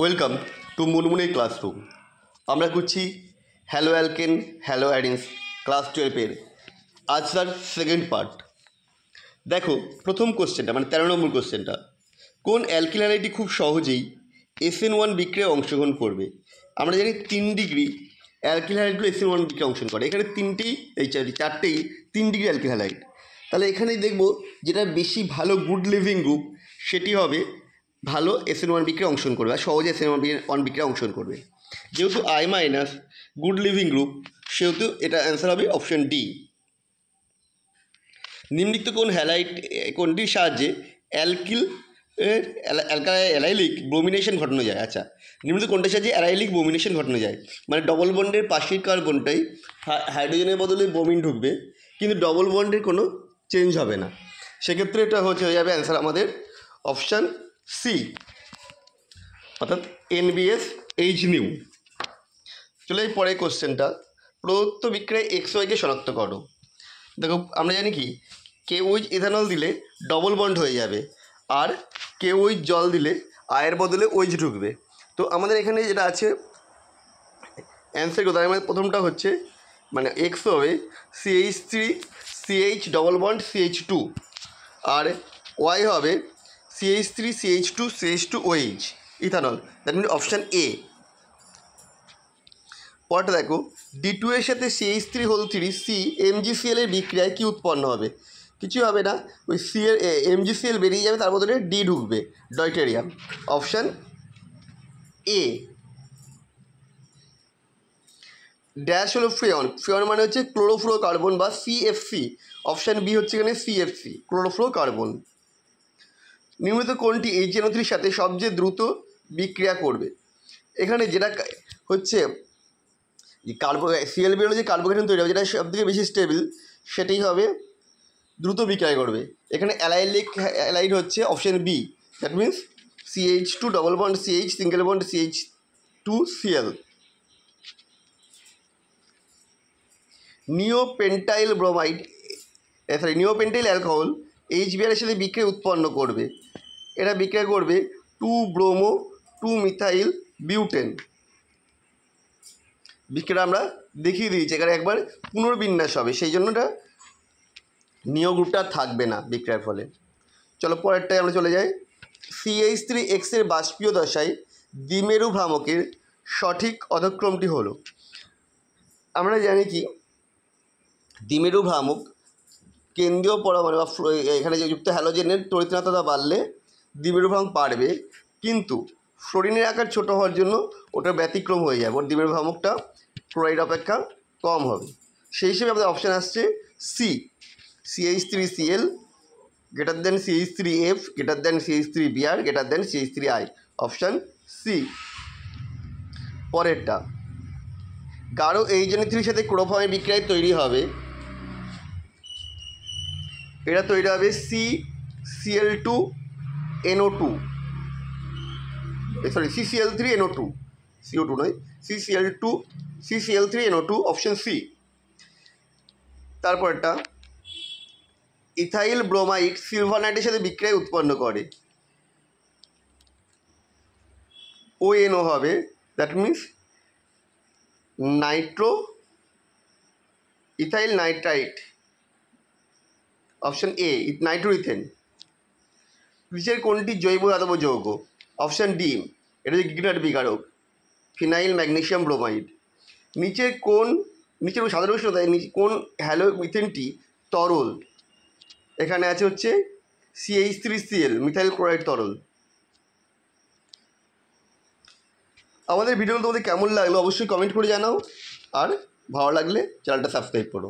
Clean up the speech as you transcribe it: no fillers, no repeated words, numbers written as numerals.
Welcome to মুনমুনের classroom. আমরা করছি hello alkane hello অ্যাডিনস class 12-এর আজ তার সেকেন্ড পার্ট। দেখো প্রথম কোশ্চেনটা মানে 13 নম্বর কোশ্চেনটা, কোন অ্যালকিল হ্যালাইডটি খুব সহজেই SN1 বিক্রিয়ায় অংশগ্রহণ করবে? আমরা জানি 3 ডিগ্রি অ্যালকিল হ্যালাইডগুলো SN1 বিক্রিয়ায় অংশগ্রহণ করে। এখানে চারটেই 3 ডিগ্রি অ্যালকিল হ্যালাইড। তাহলে এখানেই দেখব যেটা বেশি ভালো গুড লিভিং গ্রুপ সেটি হবে ভালো SN1 বিক্রিয়ায় অংশগ্রহণ করবে আর সহজে SN1 বিক্রিয়ায় অংশগ্রহণ করবে। যেহেতু I minus good living group সেহেতু এটা অ্যান্সার হবে অপশন ডি। নিম্নলিখিত কোনটির সাহায্যে অ্যালাইলিক ব্রোমিনেশন ঘটানো যায়? আচ্ছা, নিম্নলিখিত কোনটার সাহায্যে অ্যালাইলিক ব্রোমিনেশন ঘটানো যায়? মানে ডবল বন্ডের পাশের কার্বনটাই হাইড্রোজেনের বদলে ব্রোমিন ঢুকবে, কিন্তু ডবল বন্ডের কোনো চেঞ্জ হবে না। সেক্ষেত্রে এটা হয়ে যাবে অ্যান্সার আমাদের অপশান সি, অর্থাৎ NBS নিউ। চলে এই পরের কোশ্চেনটা, প্রদত্ত বিক্রিয়ায় XYকে শনাক্ত করো। দেখো আমরা জানি কি KOH ইথানল দিলে ডবল বন্ড হয়ে যাবে, আর KOH জল দিলে আয়ের বদলে OH ঢুকবে। তো আমাদের এখানে যেটা আছে অ্যান্সার কোথায়, আমাদের প্রথমটা হচ্ছে মানে X হবে CH3CH ডবল বন্ড CH2, আর Y হবে CH3CH2CH2OH ethanol, that means option A. পরটা দেখো D2 এর সাথে CH3 MgCl এর বিক্রিয়ায় কি উৎপন্ন হবে? কিছু হবে না, ওই MgCl বেরিয়ে যাবে, তার বদলে D ঢুকবে, ডয়টেরিয়াম, অপশান এ। ড্যাশ হলো ফ্রেয়ন, ফ্রেয়ন মানে হচ্ছে ক্লোরোফ্লোরোকার্বন বা CFC, অপশান বি হচ্ছে এখানে CFC, ক্লোরোফ্লোরোকার্বন। নিম্নলিখিত কোনটি HNO3 সাথে সবচেয়ে দ্রুত বিক্রিয়া করবে? এখানে যেটা হচ্ছে Cl বেরোলে যে কার্বোকেশন তৈরি হবে, যেটা সবথেকে বেশি স্টেবল, সেটাই হবে দ্রুত বিক্রিয়া করবে। এখানে অ্যালাইড হচ্ছে option B, that means CH2 double bond CH single bond CH2Cl। Neopentyl alcohol HBr এর সাথে বিক্রিয়া উৎপন্ন করবে। এটা বিক্রিয়া করবে 2-ব্রোমো 2-মিথাইল বিউটেন। বিক্রিয়া আমরা দেখিয়ে দিয়েছি, এখানে একবার পুনর্বিন্যাস হবে, সেই জন্য এটা নিও গ্রুপটা থাকবে না বিক্রিয়ার ফলে। চলো পরেরটায় আমরা চলে যাই। CH3X এর বাষ্পীয় দশায় দ্বিমেরু ভ্রামকের সঠিক অধক্রমটি হলো। আমরা জানি কি দ্বিমেরু ভ্রামক কেন্দ্রীয় পরমাণু বা এখানে যে যুক্ত হ্যালোজেনের তড়িৎনাত্মতা বাড়লে দ্বিমেরু ভ্রামক বাড়বে, কিন্তু ফ্লোরিনের আকার ছোটো হওয়ার জন্য ওটা ব্যতিক্রম হয়ে যাবে, ওর দ্বিমেরু ভ্রামকটা ফ্লোরাইড অপেক্ষা কম হবে। সেই হিসেবে আমাদের অপশান আসছে C, CH3Cl greater than CH3F greater than CH3Br greater than CH3I, option C. পরেরটা, গাঢ় HNO3 সাথে ক্লোরোফর্মের বিক্রিয়ায় তৈরি হবে, এটা তৈরি হবে CCl2NO2, CCl3NO2, CO2 নয়, CCl3NO2, অপশান সি। তারপরটা, ইথাইল ব্রোমাইড সিলভার নাইটের সাথে বিক্রিয়া উৎপন্ন করে, ONO হবে, that means ethyl nitrite, option A, nitroethane. নিচের কোনটি জৈব ধাতব যৌগ? অপশান ডি, এটা হচ্ছে গ্রিনার বিকারক, ফিনাইল ম্যাগনেসিয়াম ব্রোমাইড। নিচের সাধারণ উষ্ণতায় কোন হ্যালোমিথেনটি তরল? এখানে আছে হচ্ছে CH3Cl মিথাইল ক্লোরাইড তরল। আমাদের ভিডিওগুলো তোমাদের কেমন লাগলো অবশ্যই কমেন্ট করে জানাও, আর ভালো লাগলে চ্যানেলটা সাবস্ক্রাইব করো।